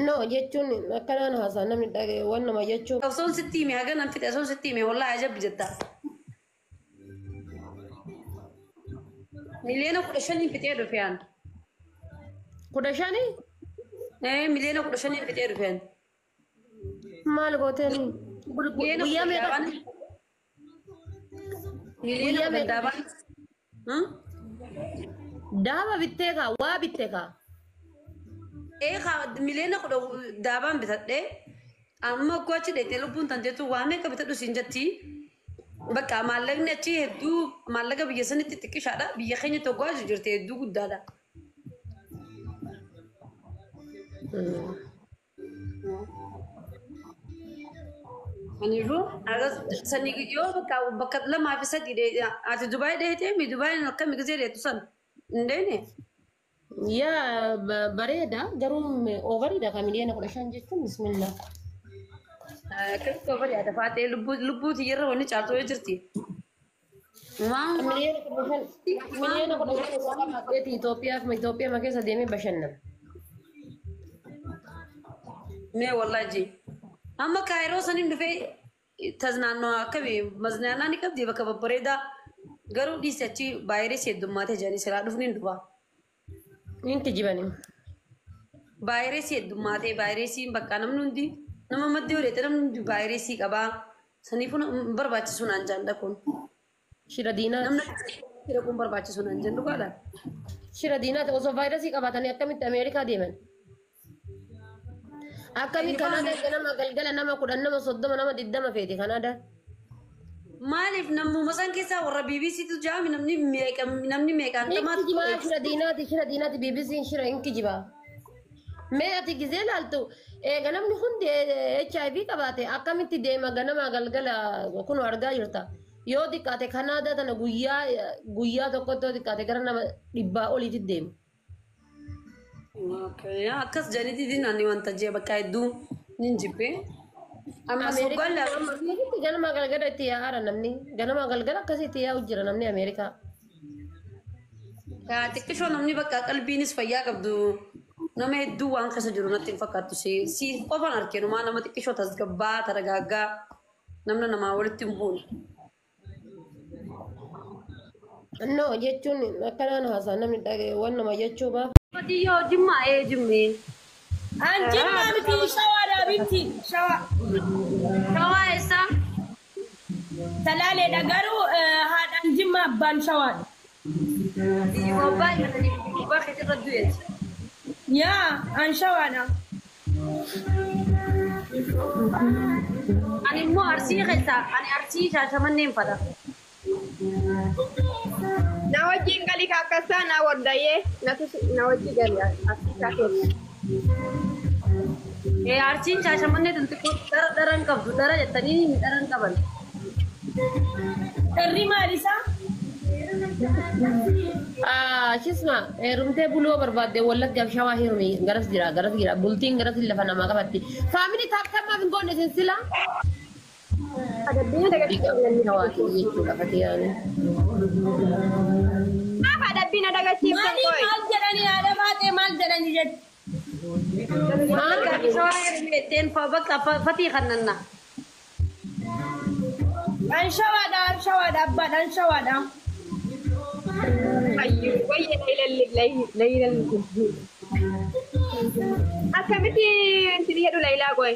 No, jechuun akkanaan haasaa namni dhaga'e waan nama jechuun. Osoo sitti hime haga nan fixe osoo sitti hime wallahi ajab jetta. Miliyoona 15 fixee dhufe aan. 15 Miliyoona 15 fixee dhufe aan. maal gooteen guyyaa meeqa? Miliyoona daddaabaan. Daaba bittee kaa waa bittee kaa. Miliyoona 10 daabaan bitadhee amma gochi dheedhee lubbuun tanteetu waa meeqa bitadhu siin jetti. Bakka maallaqni achi hedduu maallaqa biyya sanitti xiqqishaadha. Biyya keenya tokko jirti hedduu guddaadha. Kaniifuu sanii yoo bakka lamaa fi sadii ati Dubaay dheetee mi Dubaay akkami gisee dheetu san hin deene. Yaa bareeda garuu oovariidha kan miliyoona 15 jechuun bismillah. Akkamitti ofarii ati faatee lubbuu tiyyarra wanni caaltoo jirti. Miliyoona 15 Itoophiyaa keessa deemee bashannana. Mee wallahi amma kaayiroo saniin dhufee taznaannoo akkami maznaanaa ni qabdi bakka babbareedaa garuu dhiisi achi vaayirasii heddummaatee jedhanii silaa dhufniin dhufa. Ninti jibani. Vaayirasii heddummaatee vaayirasiin bakka namni hundi nama maddii hodheete namni hundi vaayirasii qabaa saniifuu barbaachisuun aan jaalla kun. Shira diinaa. Namni shira kun barbaachisuun aan jennu qaala. Shira diinaa osoo vaayirasii qabaatanii akkamitti Ameerikaa deeman? Akkamitti Kanaadaa nama galgala nama 10 nama 30 nama 20 feete Kanaadaa? Maaliif namuma san keessaa warra BBCtu jaami namni meeqaan tamaatu shira diinaati BBC'n shira inki jibaa. Mee ati gizee laaltu eega namni hundi HIV qabaate akkamitti deema ganama galgala kun argaa jirta. Yoo xiqqaate Kanaadaa tana guyyaa tokkotti yoo xiqqaate gara nama 100 oliitti deema. Akkas jedhaniiti naanni wanta jee bakka hedduu ni jibbee. Amma soggala. Ganama galgala itti yaa'aara namni ganama galgala akkasitti yaa'u jira namni Ameerikaa. Xiqqishoo namni bakka qalbiinis fayyaa qabdu nama hedduu waan keessa jiru natti hin fakkaattu si qofaan arginu nama xiqqishoo tasgabbaa taragaaggaa namna namaa walitti hin buune. No jechuun akkanaan haasaa namni dhaga'e waan nama jechuu baaf. Yo Jimma Jimmy. Jimma miti shawara binti shawa. Shawa esa. Talale da garu hadan Jimma ban shawa. Wallahi kana ni ba khiti raduyet. Ya an shawana. Ani mo arsi khita ani arsi shashamanne fada. Na wajjin gali kakasa na wadaye na wajji gali asika ke arsiin shashamanne tuntu daran qabdu dara jettanii daran qaban. Irri maalisa? Shisma rumtee buloo barbaadde wallaggaaf shawaa hirumi garas jira bultiin garas lafa namaa qabatti. Faamilii taaktammaaf hin goone sensila. Adabbina daga jechuudha fatiyyaani. Adabbina daga ciiftan koy. Maal jedhanii haadha baatee maal jedhanii jetti? Shawaa hirumi teen bakka fatii kannanna. An shawaadha abbaadhaan shawaadha. Ayyu wayya laylan akkamitti inti jedhu laylaa qoy.